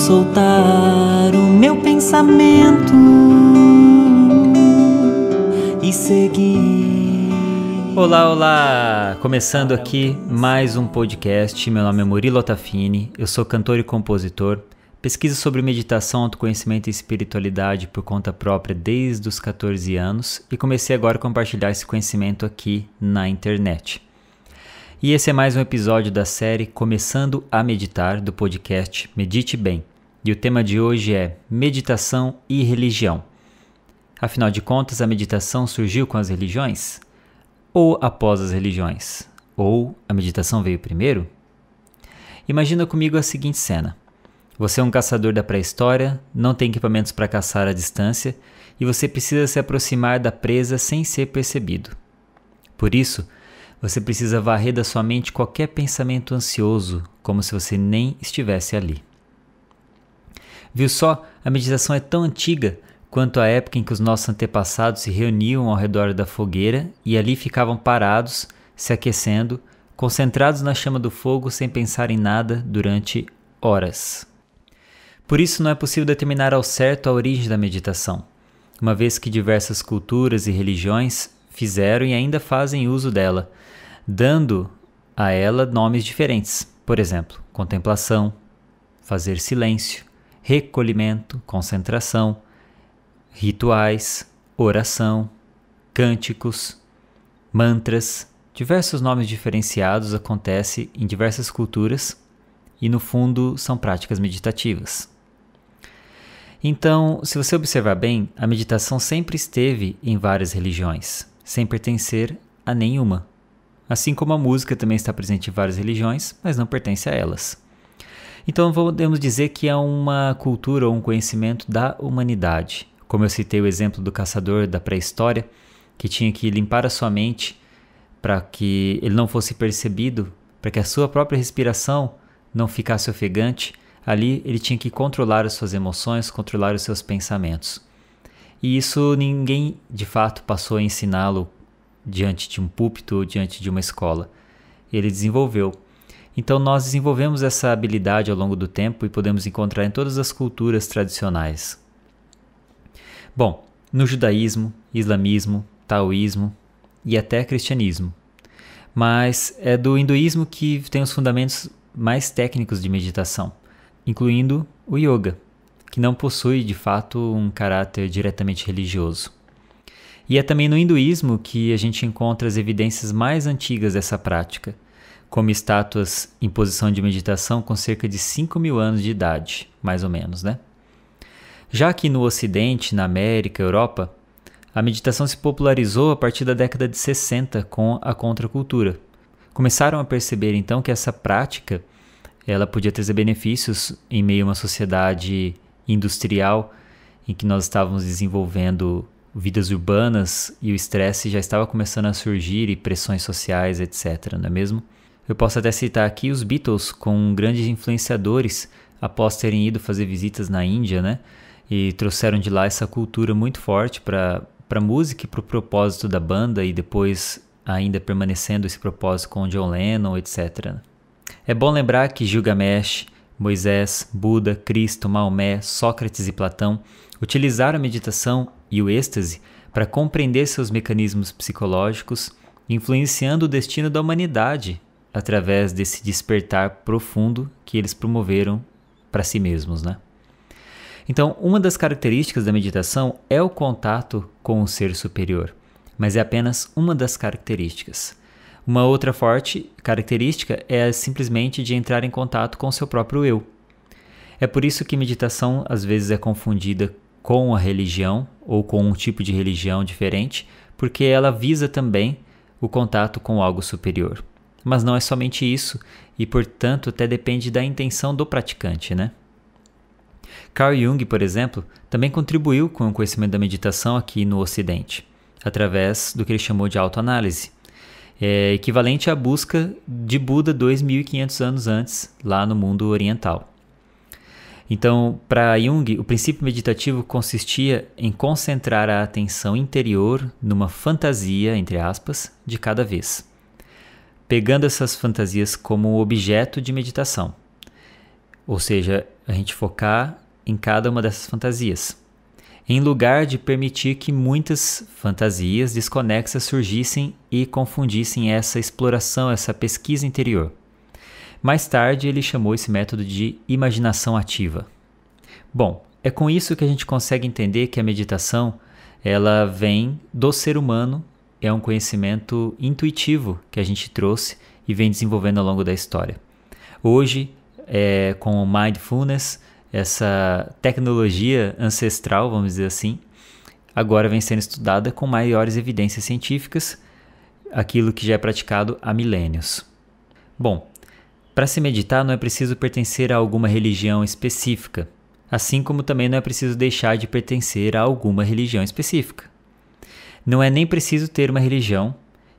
soltar o meu pensamento e seguir. Olá, olá! Começando aqui mais um podcast. Meu nome é Murilo Ottafini, eu sou cantor e compositor. Pesquiso sobre meditação, autoconhecimento e espiritualidade por conta própria desde os 14 anos e comecei agora a compartilhar esse conhecimento aqui na internet. E esse é mais um episódio da série Começando a Meditar, do podcast Medite Bem. E o tema de hoje é meditação e religião. Afinal de contas, a meditação surgiu com as religiões? Ou após as religiões? Ou a meditação veio primeiro? Imagina comigo a seguinte cena. Você é um caçador da pré-história, não tem equipamentos para caçar à distância e você precisa se aproximar da presa sem ser percebido. Por isso, você precisa varrer da sua mente qualquer pensamento ansioso, como se você nem estivesse ali. Viu só? A meditação é tão antiga quanto a época em que os nossos antepassados se reuniam ao redor da fogueira e ali ficavam parados, se aquecendo, concentrados na chama do fogo sem pensar em nada durante horas. Por isso não é possível determinar ao certo a origem da meditação, uma vez que diversas culturas e religiões fizeram e ainda fazem uso dela, dando a ela nomes diferentes. Por exemplo, contemplação, fazer silêncio, recolhimento, concentração, rituais, oração, cânticos, mantras. Diversos nomes diferenciados acontecem em diversas culturas e, no fundo, são práticas meditativas. Então, se você observar bem, a meditação sempre esteve em várias religiões, sem pertencer a nenhuma. Assim como a música também está presente em várias religiões, mas não pertence a elas. Então, podemos dizer que é uma cultura ou um conhecimento da humanidade. Como eu citei o exemplo do caçador da pré-história, que tinha que limpar a sua mente para que ele não fosse percebido, para que a sua própria respiração não ficasse ofegante. Ali ele tinha que controlar as suas emoções, controlar os seus pensamentos. E isso ninguém de fato passou a ensiná-lo diante de um púlpito ou diante de uma escola. Ele desenvolveu. Então nós desenvolvemos essa habilidade ao longo do tempo e podemos encontrar em todas as culturas tradicionais. Bom, no judaísmo, islamismo, taoísmo e até cristianismo. Mas é do hinduísmo que tem os fundamentos mais técnicos de meditação, incluindo o yoga, que não possui de fato um caráter diretamente religioso. E é também no hinduísmo que a gente encontra as evidências mais antigas dessa prática, como estátuas em posição de meditação com cerca de 5.000 anos de idade, mais ou menos, né? Já que no Ocidente, na América, Europa, a meditação se popularizou a partir da década de 60 com a contracultura. Começaram a perceber então que essa prática ela podia trazer benefícios em meio a uma sociedade industrial em que nós estávamos desenvolvendo vidas urbanas e o estresse já estava começando a surgir e pressões sociais, etc., não é mesmo? Eu posso até citar aqui os Beatles como grandes influenciadores após terem ido fazer visitas na Índia, né? E trouxeram de lá essa cultura muito forte para a música e para o propósito da banda e depois ainda permanecendo esse propósito com John Lennon, etc. É bom lembrar que Gilgamesh, Moisés, Buda, Cristo, Maomé, Sócrates e Platão utilizaram a meditação e o êxtase para compreender seus mecanismos psicológicos, influenciando o destino da humanidade através desse despertar profundo que eles promoveram para si mesmos, né? Então, uma das características da meditação é o contato com o ser superior, mas é apenas uma das características. Uma outra forte característica é simplesmente de entrar em contato com o seu próprio eu. É por isso que meditação às vezes é confundida com a religião ou com um tipo de religião diferente, porque ela visa também o contato com algo superior. Mas não é somente isso e, portanto, até depende da intenção do praticante, né? Carl Jung, por exemplo, também contribuiu com o conhecimento da meditação aqui no Ocidente, através do que ele chamou de autoanálise, equivalente à busca de Buda 2.500 anos antes, lá no mundo oriental. Então, para Jung, o princípio meditativo consistia em concentrar a atenção interior numa fantasia, entre aspas, de cada vez, pegando essas fantasias como objeto de meditação. Ou seja, a gente focar em cada uma dessas fantasias, em lugar de permitir que muitas fantasias desconexas surgissem e confundissem essa exploração, essa pesquisa interior. Mais tarde, ele chamou esse método de imaginação ativa. Bom, é com isso que a gente consegue entender que a meditação, ela vem do ser humano, é um conhecimento intuitivo que a gente trouxe e vem desenvolvendo ao longo da história. Hoje, com o Mindfulness, essa tecnologia ancestral, vamos dizer assim, agora vem sendo estudada com maiores evidências científicas, aquilo que já é praticado há milênios. Bom, para se meditar não é preciso pertencer a alguma religião específica, assim como também não é preciso deixar de pertencer a alguma religião específica. Não é nem preciso ter uma religião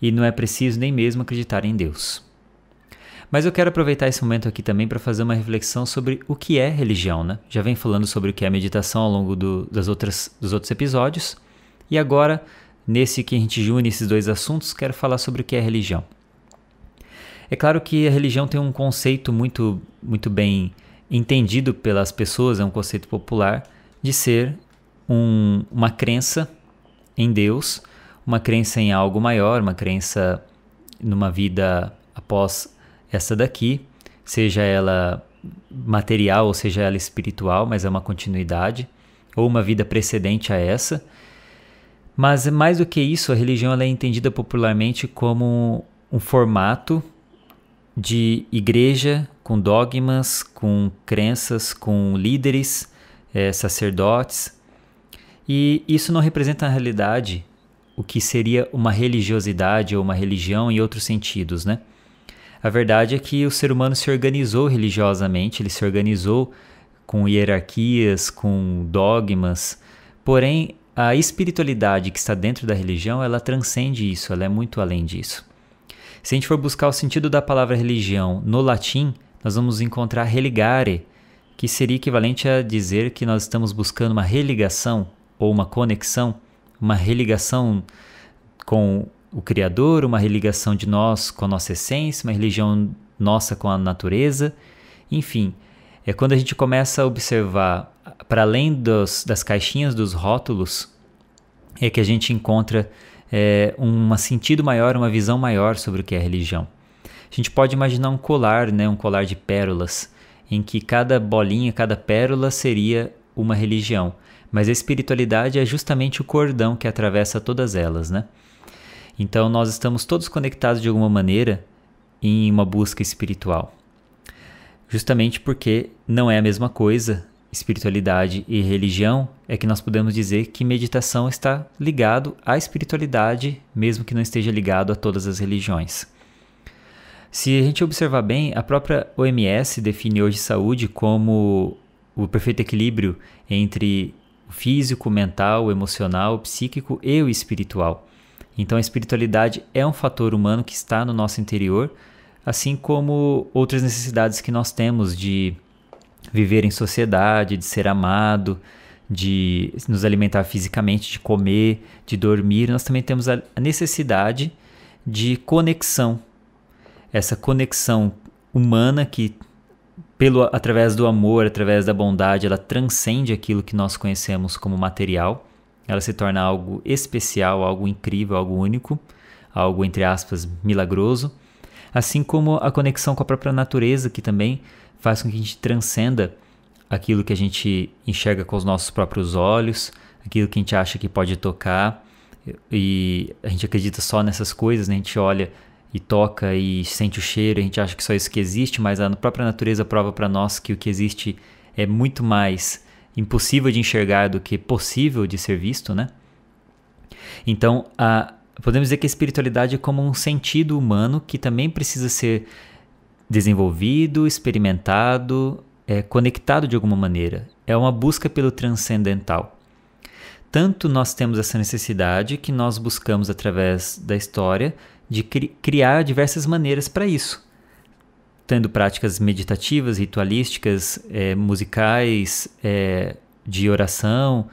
e não é preciso nem mesmo acreditar em Deus. Mas eu quero aproveitar esse momento aqui também para fazer uma reflexão sobre o que é religião, né? Já venho falando sobre o que é meditação ao longo dos outros episódios. E agora, nesse que a gente une esses dois assuntos, quero falar sobre o que é religião. É claro que a religião tem um conceito muito bem entendido pelas pessoas, é um conceito popular, de ser uma crença em Deus, uma crença em algo maior, uma crença numa vida após essa daqui, seja ela material ou seja ela espiritual, mas é uma continuidade, ou uma vida precedente a essa. Mas mais do que isso, a religião ela é entendida popularmente como um formato de igreja com dogmas, com crenças, com líderes, sacerdotes. E isso não representa na realidade o que seria uma religiosidade ou uma religião em outros sentidos, né? A verdade é que o ser humano se organizou religiosamente, ele se organizou com hierarquias, com dogmas, porém a espiritualidade que está dentro da religião, ela transcende isso, ela é muito além disso. Se a gente for buscar o sentido da palavra religião no latim, nós vamos encontrar religare, que seria equivalente a dizer que nós estamos buscando uma religação ou uma conexão, uma religação com o Criador, uma religação de nós com a nossa essência, uma religião nossa com a natureza. Enfim, é quando a gente começa a observar para além das caixinhas, dos rótulos, é que a gente encontra um sentido maior, uma visão maior sobre o que é religião. A gente pode imaginar um colar, né, um colar de pérolas, em que cada bolinha, cada pérola seria uma religião. Mas a espiritualidade é justamente o cordão que atravessa todas elas, né? Então nós estamos todos conectados de alguma maneira em uma busca espiritual. Justamente porque não é a mesma coisa, espiritualidade e religião, é que nós podemos dizer que meditação está ligado à espiritualidade, mesmo que não esteja ligado a todas as religiões. Se a gente observar bem, a própria OMS define hoje saúde como o perfeito equilíbrio entre o físico, o mental, o emocional, o psíquico e o espiritual. Então a espiritualidade é um fator humano que está no nosso interior, assim como outras necessidades que nós temos de viver em sociedade, de ser amado, de nos alimentar fisicamente, de comer, de dormir. Nós também temos a necessidade de conexão. Essa conexão humana que, através do amor, através da bondade, ela transcende aquilo que nós conhecemos como material. Ela se torna algo especial, algo incrível, algo único, algo, entre aspas, milagroso. Assim como a conexão com a própria natureza, que também faz com que a gente transcenda aquilo que a gente enxerga com os nossos próprios olhos, aquilo que a gente acha que pode tocar, e a gente acredita só nessas coisas, né? A gente olha e toca e sente o cheiro, a gente acha que só isso que existe, mas a própria natureza prova para nós que o que existe é muito mais impossível de enxergar do que possível de ser visto, né? Então, podemos dizer que a espiritualidade é como um sentido humano que também precisa ser desenvolvido, experimentado, conectado de alguma maneira. É uma busca pelo transcendental. Tanto nós temos essa necessidade que nós buscamos através da história de criar diversas maneiras para isso. Tendo práticas meditativas, ritualísticas, musicais, de oração,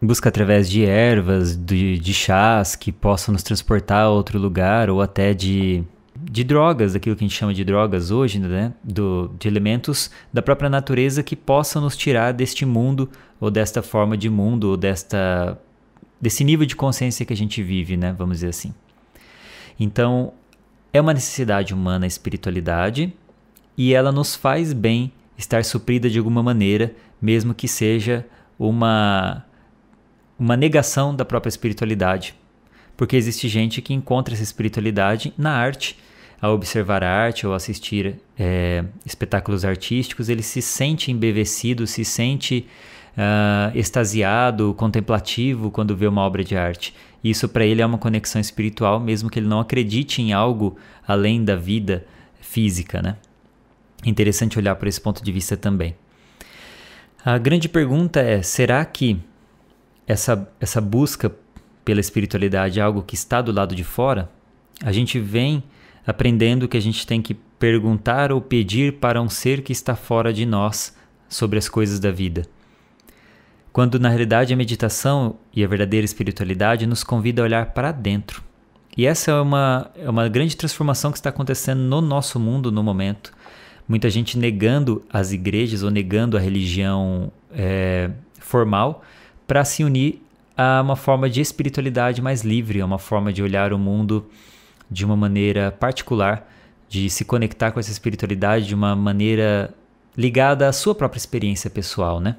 busca através de ervas, de chás que possam nos transportar a outro lugar, ou até de de drogas, daquilo que a gente chama de drogas hoje, né? De elementos da própria natureza que possam nos tirar deste mundo, ou desta forma de mundo, ou desse nível de consciência que a gente vive, né? Vamos dizer assim. Então, é uma necessidade humana a espiritualidade, e ela nos faz bem estar suprida de alguma maneira, mesmo que seja uma negação da própria espiritualidade. Porque existe gente que encontra essa espiritualidade na arte, ao observar a arte ou assistir espetáculos artísticos, ele se sente embevecido, se sente extasiado, contemplativo quando vê uma obra de arte. Isso para ele é uma conexão espiritual, mesmo que ele não acredite em algo além da vida física, né? Interessante olhar por esse ponto de vista também. A grande pergunta é, será que essa busca pela espiritualidade é algo que está do lado de fora? A gente vem aprendendo que a gente tem que perguntar ou pedir para um ser que está fora de nós sobre as coisas da vida. Quando na realidade a meditação e a verdadeira espiritualidade nos convida a olhar para dentro. E essa é uma grande transformação que está acontecendo no nosso mundo no momento. Muita gente negando as igrejas ou negando a religião formal para se unir a uma forma de espiritualidade mais livre, a uma forma de olhar o mundo de uma maneira particular, de se conectar com essa espiritualidade de uma maneira ligada à sua própria experiência pessoal, né?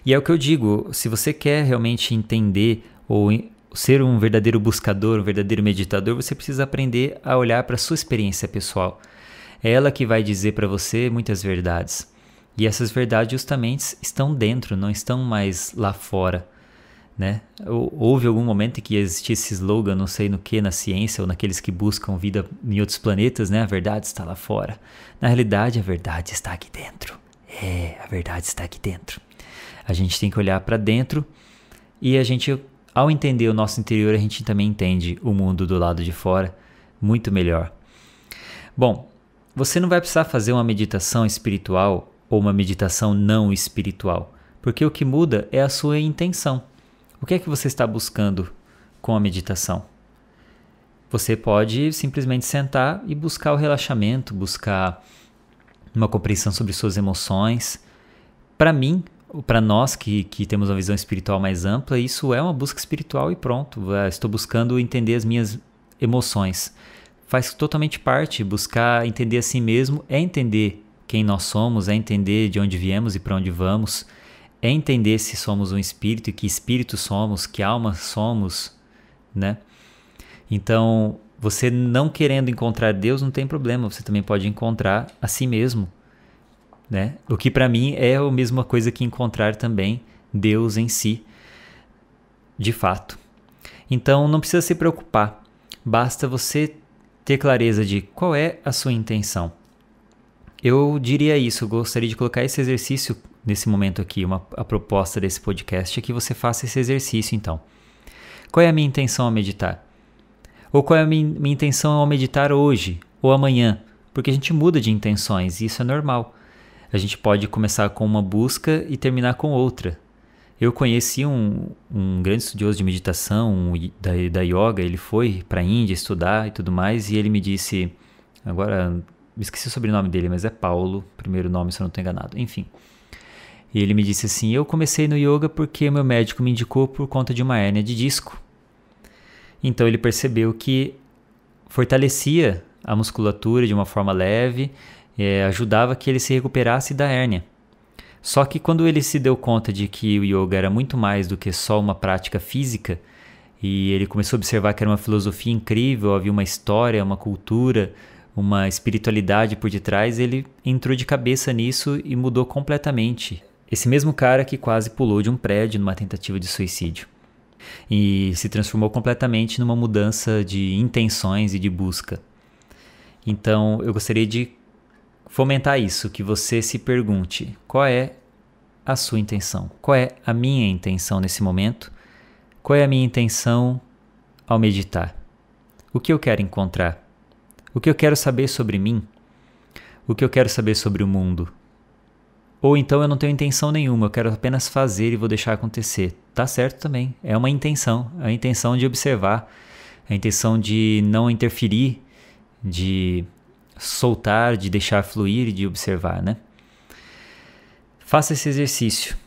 E é o que eu digo, se você quer realmente entender ou ser um verdadeiro buscador, um verdadeiro meditador, você precisa aprender a olhar para a sua experiência pessoal. É ela que vai dizer para você muitas verdades. E essas verdades justamente estão dentro, não estão mais lá fora, né? Houve algum momento em que existia esse slogan, não sei no que, na ciência ou naqueles que buscam vida em outros planetas, né? A verdade está lá fora. Na realidade, a verdade está aqui dentro. A verdade está aqui dentro. A gente tem que olhar para dentro e a gente, ao entender o nosso interior, a gente também entende o mundo do lado de fora muito melhor. Bom, você não vai precisar fazer uma meditação espiritual ou uma meditação não espiritual, porque o que muda é a sua intenção. O que é que você está buscando com a meditação? Você pode simplesmente sentar e buscar o relaxamento, buscar uma compreensão sobre suas emoções. Para mim, para nós que temos uma visão espiritual mais ampla, isso é uma busca espiritual e pronto. Estou buscando entender as minhas emoções. Faz totalmente parte. Buscar entender a si mesmo é entender quem nós somos, é entender de onde viemos e para onde vamos, é entender se somos um espírito e que espírito somos, que alma somos, né? Então, você não querendo encontrar Deus não tem problema, você também pode encontrar a si mesmo, né? O que para mim é a mesma coisa que encontrar também Deus em si, de fato. Então não precisa se preocupar, basta você ter clareza de qual é a sua intenção. Eu diria isso, eu gostaria de colocar esse exercício nesse momento aqui, a proposta desse podcast é que você faça esse exercício então. Qual é a minha intenção ao meditar? Ou qual é a minha intenção ao meditar hoje ou amanhã? Porque a gente muda de intenções e isso é normal. A gente pode começar com uma busca e terminar com outra. Eu conheci um grande estudioso de meditação, da yoga, ele foi para a Índia estudar e tudo mais, e ele me disse, agora me esqueci o sobrenome dele, mas é Paulo, primeiro nome se eu não estou enganado, enfim. E ele me disse assim, eu comecei no yoga porque meu médico me indicou por conta de uma hérnia de disco. Então ele percebeu que fortalecia a musculatura de uma forma leve, ajudava que ele se recuperasse da hérnia. Só que quando ele se deu conta de que o yoga era muito mais do que só uma prática física, e ele começou a observar que era uma filosofia incrível, havia uma história, uma cultura, uma espiritualidade por detrás, ele entrou de cabeça nisso e mudou completamente. Esse mesmo cara que quase pulou de um prédio numa tentativa de suicídio. E se transformou completamente numa mudança de intenções e de busca. Então, eu gostaria de fomentar isso, que você se pergunte, qual é a sua intenção? Qual é a minha intenção nesse momento? Qual é a minha intenção ao meditar? O que eu quero encontrar? O que eu quero saber sobre mim? O que eu quero saber sobre o mundo? Ou então eu não tenho intenção nenhuma, eu quero apenas fazer e vou deixar acontecer. Tá certo também, é uma intenção, a intenção de observar, a intenção de não interferir, de soltar, de deixar fluir e de observar, né? Faça esse exercício,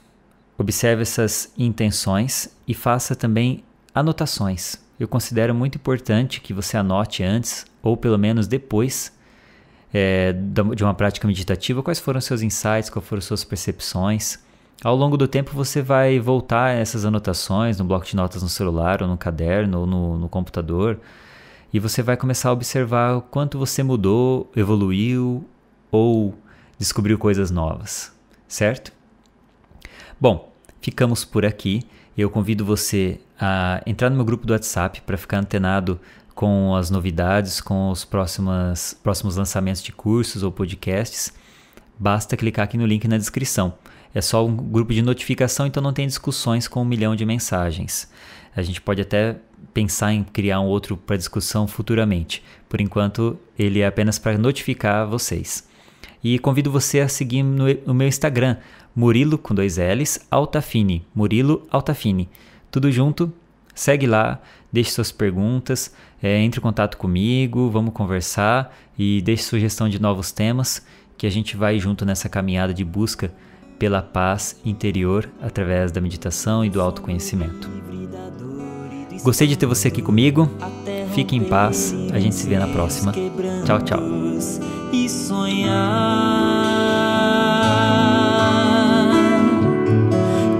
observe essas intenções e faça também anotações. Eu considero muito importante que você anote antes, ou pelo menos depois de uma prática meditativa, quais foram seus insights, quais foram suas percepções. Ao longo do tempo você vai voltar a essas anotações no bloco de notas no celular, ou no caderno, ou no computador, e você vai começar a observar o quanto você mudou, evoluiu ou descobriu coisas novas, certo? Bom, ficamos por aqui. Eu convido você a entrar no meu grupo do WhatsApp para ficar antenado com as novidades, com os próximos lançamentos de cursos ou podcasts. Basta clicar aqui no link na descrição. É só um grupo de notificação, então não tem discussões com 1 milhão de mensagens. A gente pode até pensar em criar um outro para discussão futuramente. Por enquanto, ele é apenas para notificar vocês. E convido você a seguir no meu Instagram, Murilo, com 2 L's, Altafini, Murilo Altafini. Tudo junto, segue lá, deixe suas perguntas, entre em contato comigo, vamos conversar e deixe sugestão de novos temas, que a gente vai junto nessa caminhada de busca pela paz interior através da meditação e do autoconhecimento. Gostei de ter você aqui comigo. Fique em paz. A gente se vê na próxima. Tchau, tchau. E sonhar.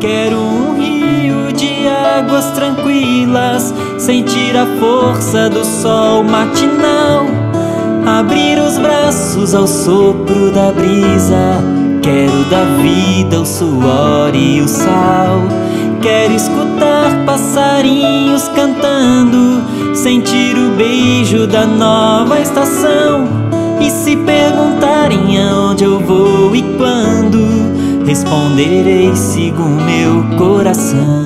Quero um rio de águas tranquilas, sentir a força do sol matinal, abrir os braços ao sopro da brisa. Quero da vida o suor e o sal. Quero escutar passarinhos cantando, sentir o beijo da nova estação. E se perguntarem aonde eu vou e quando, responderei: sigo o meu coração.